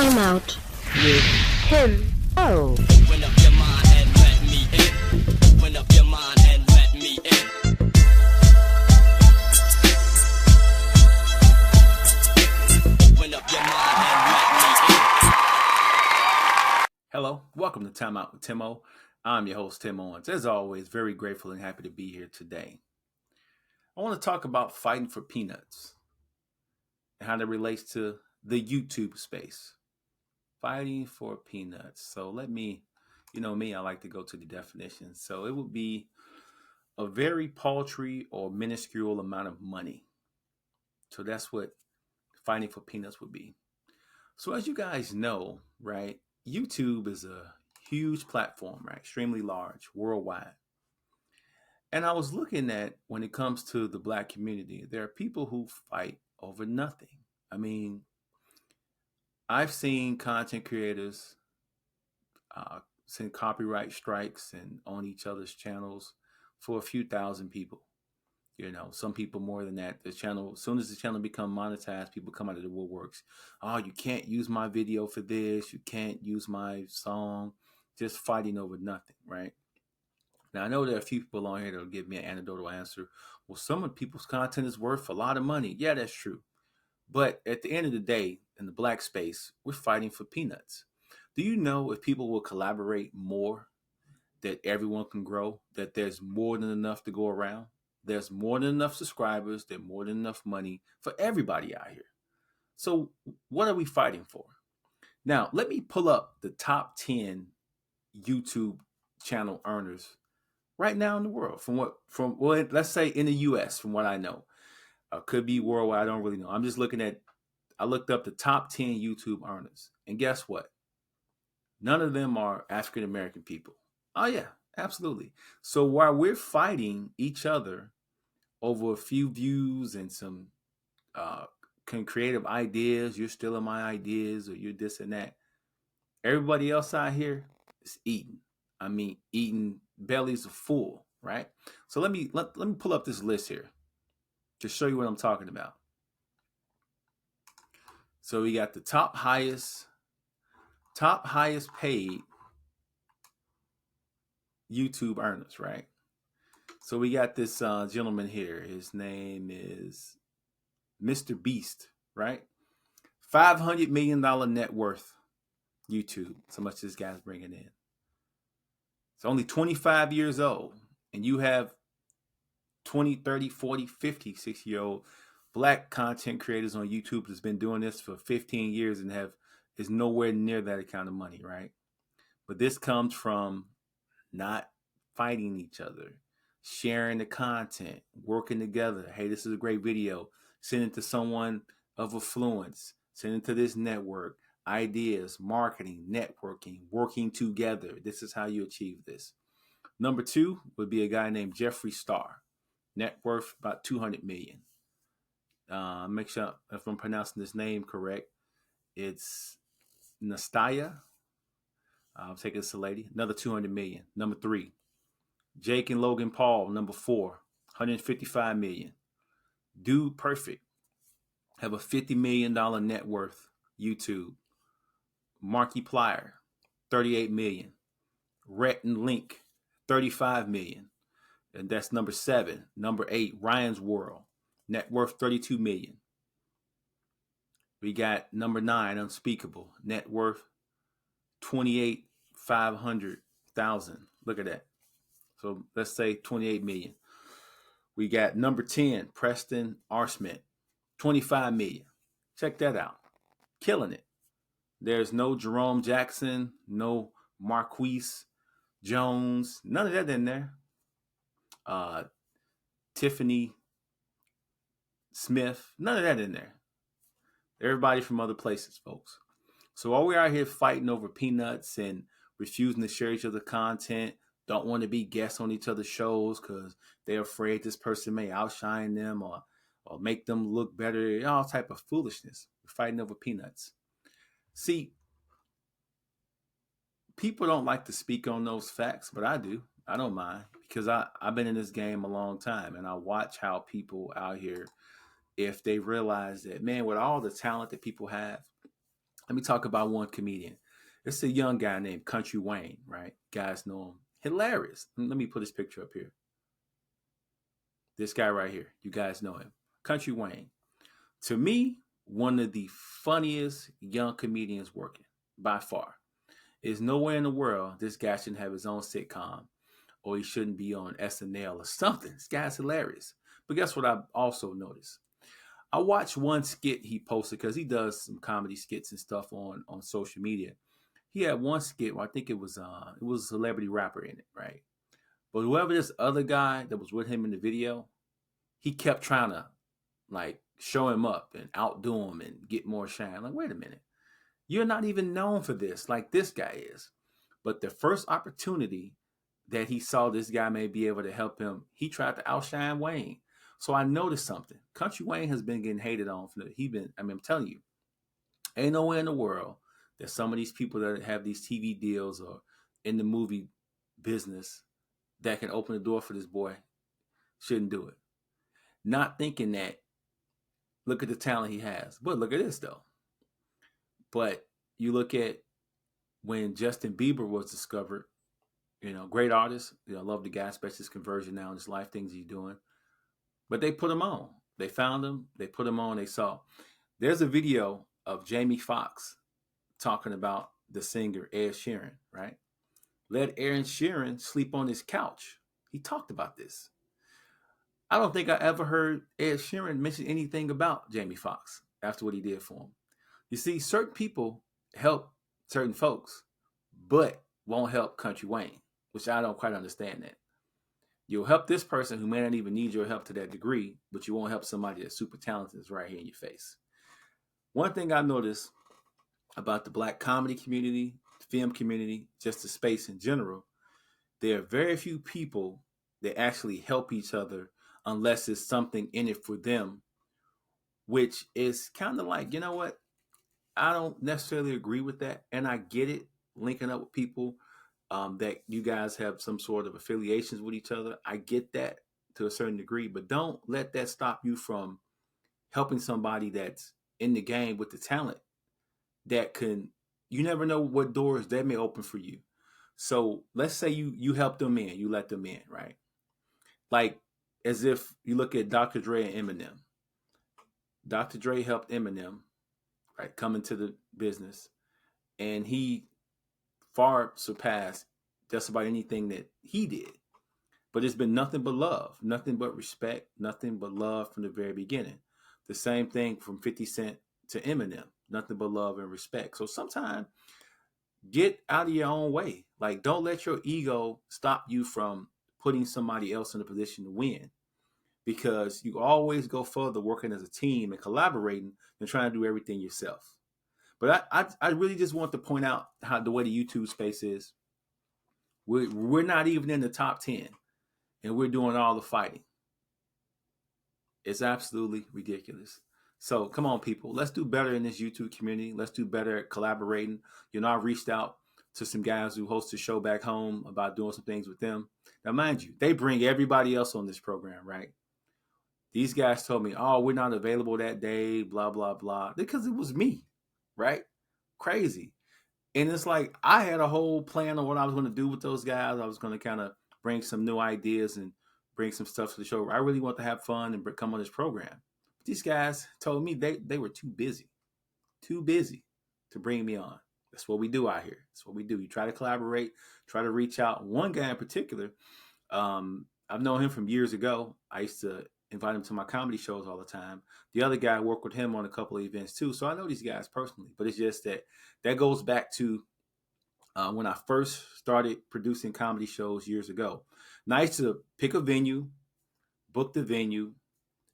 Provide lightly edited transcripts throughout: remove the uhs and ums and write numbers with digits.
Time out with Tim O. Open up your mind and let me in. Open up your mind and let me in. Open up your mind and let me in. Hello, welcome to Time Out with Tim O. I'm your host, Tim Owens. As always, very grateful and happy to be here today. I want to talk about fighting for peanuts and how that relates to the YouTube space. Fighting for peanuts. So let me, me, I like to go to the definition. So it would be a very paltry or minuscule amount of money. So that's what fighting for peanuts would be. So as you guys know, right, YouTube is a huge platform, right? Extremely large, worldwide. And I was looking at when it comes to the Black community, there are people who fight over nothing. I mean, I've seen content creators send copyright strikes and on each other's channels for a few thousand people. Some people more than that. The channel, as soon as the channel become monetized, people come out of the woodworks. Oh, you can't use my video for this. You can't use my song. Just fighting over nothing, right? Now, I know there are a few people on here that will give me an anecdotal answer. Well, some of people's content is worth a lot of money. Yeah, that's true. But at the end of the day, in the Black space, we're fighting for peanuts. Do you know if people will collaborate more, that everyone can grow, that there's more than enough to go around? There's more than enough subscribers. There's more than enough money for everybody out here. So what are we fighting for? Now, let me pull up the top 10 YouTube channel earners right now in the world let's say in the US, from what I know. Could be worldwide, I don't really know. I looked up the top 10 YouTube earners. And guess what? None of them are African American people. Oh yeah, absolutely. So while we're fighting each other over a few views and some creative ideas, you're stealing my ideas or you're this and that, everybody else out here is eating. I mean, eating bellies are full, right? So let me pull up this list here to show you what I'm talking about. So we got the top highest paid YouTube earners, right? So we got this gentleman here. His name is Mr. Beast, right? $500 million net worth YouTube. So much this guy's bringing in. It's only 25 years old. And you have 20, 30, 40, 50, 60-year-old Black content creators on YouTube that's been doing this for 15 years and is nowhere near that kind of money, right? But this comes from not fighting each other, sharing the content, working together. Hey, this is a great video. Send it to someone of affluence. Send it to this network. Ideas, marketing, networking, working together. This is how you achieve this. Number 2 would be a guy named Jeffree Star. Net worth about 200 million. Make sure if I'm pronouncing this name correct. It's Nastya. I'll take this lady. Another 200 million. Number 3, Jake and Logan Paul. Number 4, 155 million. Dude Perfect have a $50 million net worth. YouTube. Markiplier, 38 million. Rhett and Link, 35 million. And that's number 7. Number 8, Ryan's World, net worth 32 million. We got number 9, Unspeakable, net worth 28,500,000. Look at that. So let's say 28 million. We got number 10, Preston Arsmith, 25 million. Check that out. Killing it. There's no Jerome Jackson, no Marquise Jones, none of that in there. Tiffany Smith, none of that in there. Everybody from other places, folks. So while we're out here fighting over peanuts and refusing to share each other's content, don't want to be guests on each other's shows because they're afraid this person may outshine them or make them look better, all type of foolishness. We're fighting over peanuts. See, people don't like to speak on those facts, but I do. I don't mind because I've been in this game a long time and I watch how people out here, if they realize that, man, with all the talent that people have, Let me talk about one comedian. It's a young guy named Country Wayne, right? Guys know him. Hilarious. Let me put his picture up here. This guy right here. You guys know him. Country Wayne. To me, one of the funniest young comedians working by far. There's nowhere in the world this guy shouldn't have his own sitcom or he shouldn't be on SNL or something. This guy's hilarious. But guess what I've also noticed? I watched one skit he posted because he does some comedy skits and stuff on social media. He had one skit where I think it was a celebrity rapper in it, right? But whoever this other guy that was with him in the video, he kept trying to like show him up and outdo him and get more shine. Like, wait a minute. You're not even known for this like this guy is. But the first opportunity that he saw this guy may be able to help him, he tried to outshine Wayne. So I noticed something. Country Wayne has been getting hated on. I'm telling you, ain't nowhere in the world that some of these people that have these TV deals or in the movie business that can open the door for this boy shouldn't do it. Not thinking that, look at the talent he has. But look at this, though. But you look at when Justin Bieber was discovered, great artist. I love the guy, especially his conversion now in his life, things he's doing. But they put him on. They found him. They put him on. They saw. There's a video of Jamie Foxx talking about the singer Ed Sheeran, right? Let Ed Sheeran sleep on his couch. He talked about this. I don't think I ever heard Ed Sheeran mention anything about Jamie Foxx after what he did for him. You see, certain people help certain folks, but won't help Country Wayne, which I don't quite understand that. You'll help this person who may not even need your help to that degree, but you won't help somebody that's super talented that's right here in your face. One thing I noticed about the Black comedy community, the film community, just the space in general, there are very few people that actually help each other unless it's something in it for them, which is kind of like, you know what? I don't necessarily agree with that. And I get it, linking up with people that you guys have some sort of affiliations with each other. I get that to a certain degree, but don't let that stop you from helping somebody that's in the game with the talent that you never know what doors that may open for you. So let's say you help them in, you let them in, right? Like as if you look at Dr. Dre and Eminem. Dr. Dre helped Eminem, right, come into the business, and he far surpassed just about anything that he did. But it's been nothing but love, nothing but respect, nothing but love from the very beginning. The same thing from 50 Cent to Eminem, nothing but love and respect. So sometimes get out of your own way. Like, don't let your ego stop you from putting somebody else in a position to win, because you always go further working as a team and collaborating than trying to do everything yourself. But I really just want to point out how the way the YouTube space is. We're not even in the top 10, and we're doing all the fighting. It's absolutely ridiculous. So come on, people. Let's do better in this YouTube community. Let's do better at collaborating. I reached out to some guys who host a show back home about doing some things with them. Now, mind you, they bring everybody else on this program, right? These guys told me, oh, we're not available that day, blah, blah, blah. Because it was me, right? Crazy. And it's like I had a whole plan on what I was going to do with those guys. I was going to kind of bring some new ideas and bring some stuff to the show. I really want to have fun and come on this program. But these guys told me they were too busy to bring me on. That's what we do out here. That's what we do. You try to collaborate, try to reach out. One guy in particular, I've known him from years ago. I used to invite him to my comedy shows all the time. The other guy, I worked with him on a couple of events too. So I know these guys personally, but it's just that goes back to when I first started producing comedy shows years ago. And I used to pick a venue, book the venue,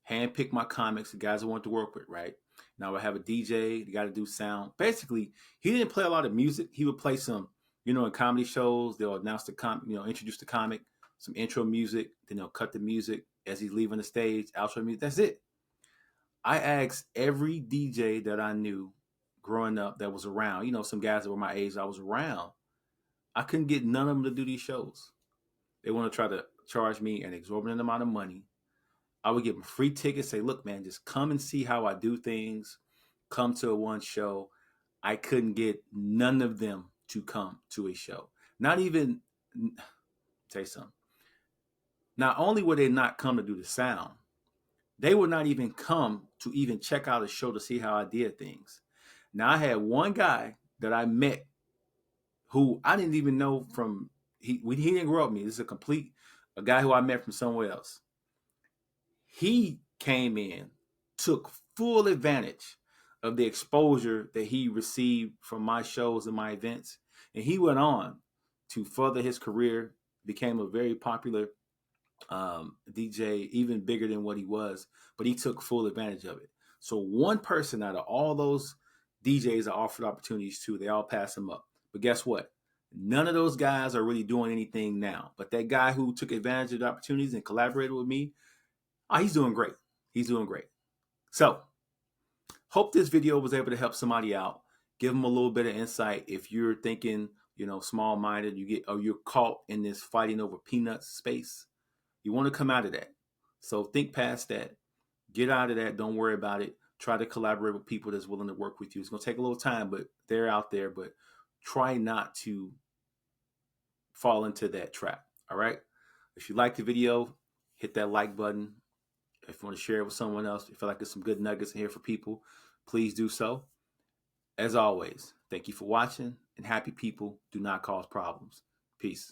handpick my comics, the guys I wanted to work with, right? Now I have a DJ, the guy to do sound. Basically, he didn't play a lot of music. He would play some, in comedy shows, they'll announce the introduce the comic, some intro music, then they'll cut the music as he's leaving the stage, outro music. That's it. I asked every DJ that I knew growing up that was around, some guys that were my age I was around. I couldn't get none of them to do these shows. They want to try to charge me an exorbitant amount of money. I would give them free tickets, say, look, man, just come and see how I do things. Come to one show. I couldn't get none of them to come to a show. Not even, say something. Not only would they not come to do the sound, they would not even come to even check out a show to see how I did things. Now, I had one guy that I met who I didn't even know from, he didn't grow up with me. This is a guy who I met from somewhere else. He came in, took full advantage of the exposure that he received from my shows and my events. And he went on to further his career, became a very popular DJ, even bigger than what he was, but he took full advantage of it. So one person out of all those DJs I offered opportunities to, they all passed him up. But guess what? None of those guys are really doing anything now. But that guy who took advantage of the opportunities and collaborated with me, he's doing great. He's doing great. So, hope this video was able to help somebody out. Give them a little bit of insight. If you're thinking, small-minded, you're caught in this fighting over peanuts space, you want to come out of that. So think past that. Get out of that. Don't worry about it. Try to collaborate with people that's willing to work with you. It's going to take a little time, but they're out there. But try not to fall into that trap. All right? If you like the video, hit that like button. If you want to share it with someone else, if you feel like there's some good nuggets in here for people, please do so. As always, thank you for watching, and happy people do not cause problems. Peace.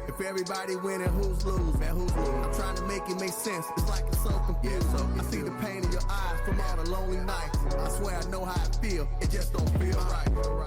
If everybody winning, who's losing? Man, who's losing? I'm trying to make it make sense. It's like it's so confusing. I see the pain in your eyes from all the lonely nights. I swear I know how I feel. It just don't feel right.